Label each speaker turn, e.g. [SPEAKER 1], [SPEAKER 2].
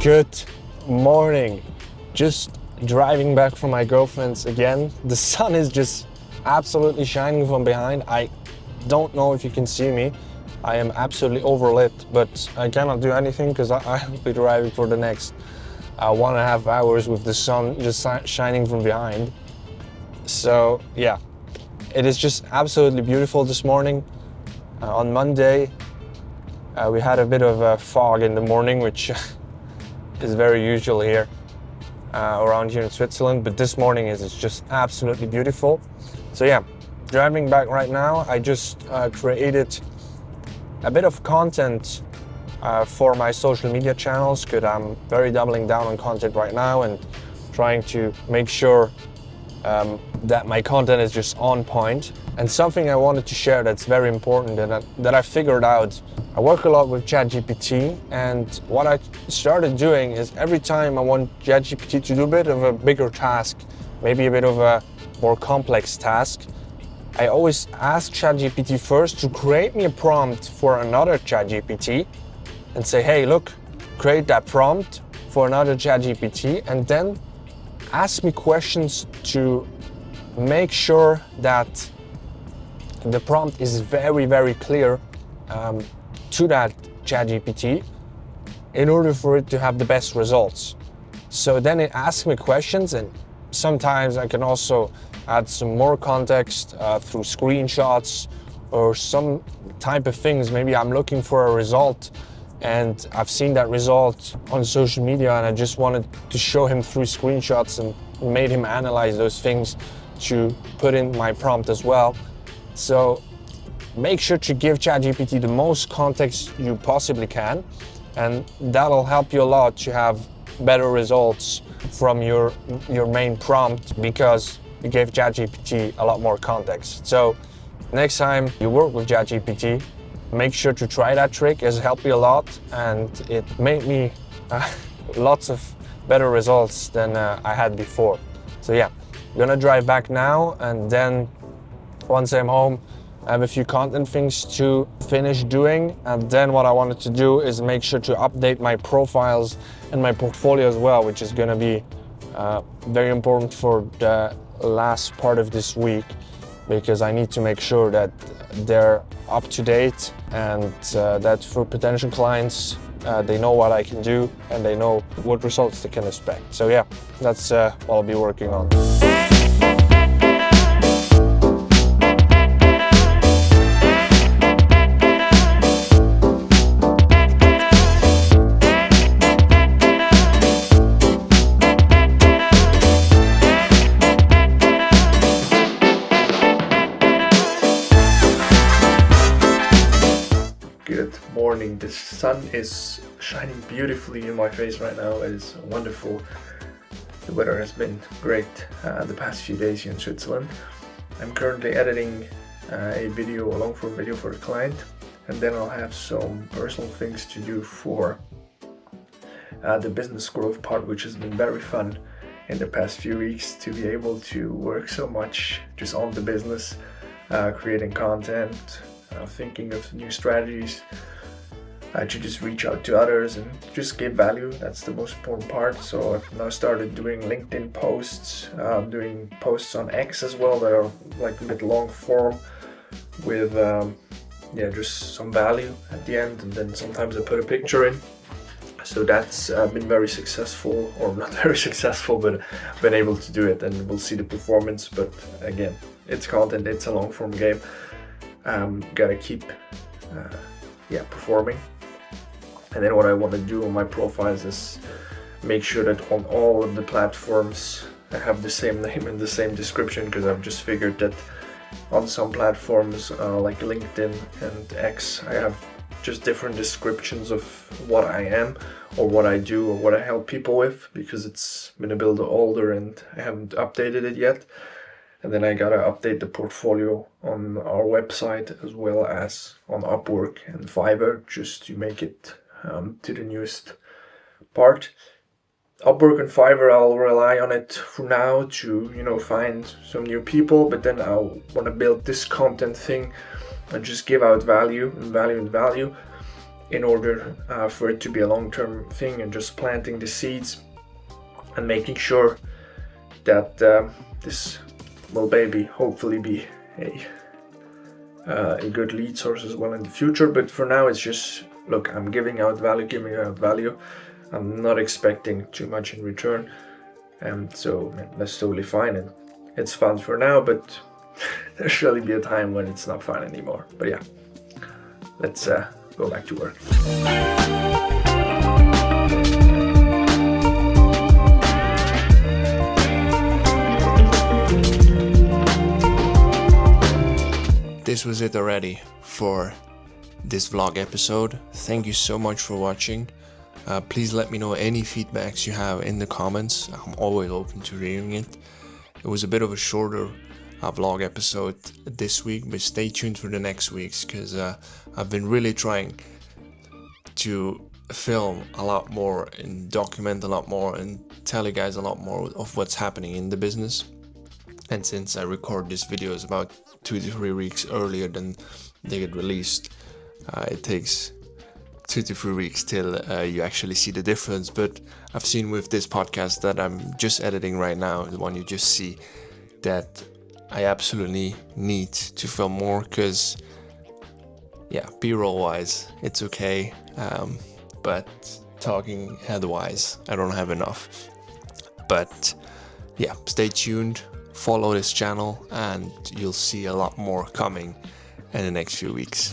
[SPEAKER 1] Good morning. Just driving back from my girlfriend's again. The sun is just absolutely shining from behind. I don't know if you can see me. I am absolutely overlit, but I cannot do anything because I will be driving for the next 1.5 hours with the sun just shining from behind. So yeah, it is just absolutely beautiful this morning. On Monday, we had a bit of a fog in the morning, which is very usual here around here in Switzerland, but this morning is just absolutely beautiful. So yeah, driving back right now, I just created a bit of content for my social media channels, because I'm very doubling down on content right now and trying to make sure that my content is just on point. And something I wanted to share that's very important and that I figured out. I work a lot with ChatGPT, and what I started doing is every time I want ChatGPT to do a bit of a bigger task, maybe a bit of a more complex task, I always ask ChatGPT first to create me a prompt for another ChatGPT and say, hey, look, create that prompt for another ChatGPT, and then ask me questions to make sure that the prompt is very, very clear to that ChatGPT in order for it to have the best results. So then it asks me questions, and sometimes I can also add some more context through screenshots or some type of things. Maybe I'm looking for a result and I've seen that result on social media and I just wanted to show him through screenshots and made him analyze those things to put in my prompt as well. So make sure to give ChatGPT the most context you possibly can, and that'll help you a lot to have better results from your main prompt, because you gave ChatGPT a lot more context. So next time you work with ChatGPT, make sure to try that trick. It's helped me a lot, and it made me lots of better results than I had before. So yeah, I'm gonna drive back now, and then once I'm home, I have a few content things to finish doing, and then what I wanted to do is make sure to update my profiles and my portfolio as well, which is gonna be very important for the last part of this week, because I need to make sure that they're up to date and that for potential clients, they know what I can do and they know what results they can expect. So yeah, that's what I'll be working on.
[SPEAKER 2] Good morning. The sun is shining beautifully in my face right now. It is wonderful. The weather has been great the past few days here in Switzerland. I'm currently editing a long form video for a client, and then I'll have some personal things to do for the business growth part, which has been very fun in the past few weeks, to be able to work so much just on the business, creating content, thinking of new strategies, to just reach out to others and just give value. That's the most important part. So I've now started doing LinkedIn posts, doing posts on X as well that are like a bit long form with just some value at the end, and then sometimes I put a picture in. So that's been very successful, or not very successful, but I've been able to do it, and we'll see the performance. But again, it's content, it's a long form game. Gotta keep performing. And then what I want to do on my profiles is make sure that on all of the platforms I have the same name and the same description, because I've just figured that on some platforms like LinkedIn and X, I have just different descriptions of what I am or what I do or what I help people with, because it's been a bit older and I haven't updated it yet. And then I gotta update the portfolio on our website as well as on Upwork and Fiverr, just to make it to the newest part. Upwork and Fiverr, I'll rely on it for now to, find some new people, but then I want to build this content thing and just give out value and value and value in order for it to be a long-term thing, and just planting the seeds and making sure that this will maybe hopefully be a good lead source as well in the future. But for now, it's just, look, I'm giving out value. I'm not expecting too much in return, so that's totally fine, and it's fun for now, but there'll surely be a time when it's not fun anymore. But yeah, let's go back to work.
[SPEAKER 1] This was it already for this vlog episode. Thank you so much for watching. Please let me know any feedbacks you have in the comments. I'm always open to hearing it. It was a bit of a shorter vlog episode this week, but stay tuned for the next weeks, because I've been really trying to film a lot more and document a lot more and tell you guys a lot more of what's happening in the business. And since I record these videos about 2 to 3 weeks earlier than they get released, it takes 2 to 3 weeks till you actually see the difference. But I've seen with this podcast that I'm just editing right now, the one you just see, that I absolutely need to film more, because yeah, b-roll wise it's okay, but talking head wise I don't have enough. But yeah, stay tuned, follow this channel, and you'll see a lot more coming in the next few weeks.